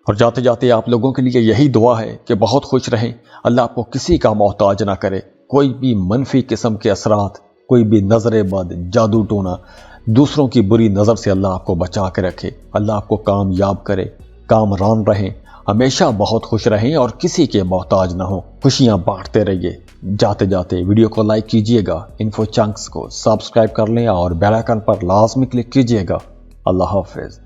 और जाते जाते आप लोगों के लिए यही दुआ है कि बहुत खुश रहें, अल्लाह आपको किसी का मोहताज ना करे। कोई भी मनफी किस्म के असरात, कोई भी नजर बद, जादू टोना, दूसरों की बुरी नज़र से अल्लाह आपको बचा के रखे। अल्लाह आपको कामयाब करे, कामरान रहें, हमेशा बहुत खुश रहें और किसी के मोहताज ना हो। खुशियां बांटते रहिए। जाते जाते वीडियो को लाइक कीजिएगा, इन्फो चंक्स को सब्सक्राइब कर लें और बेल आइकन पर लाजमी क्लिक कीजिएगा। अल्लाह हाफिज।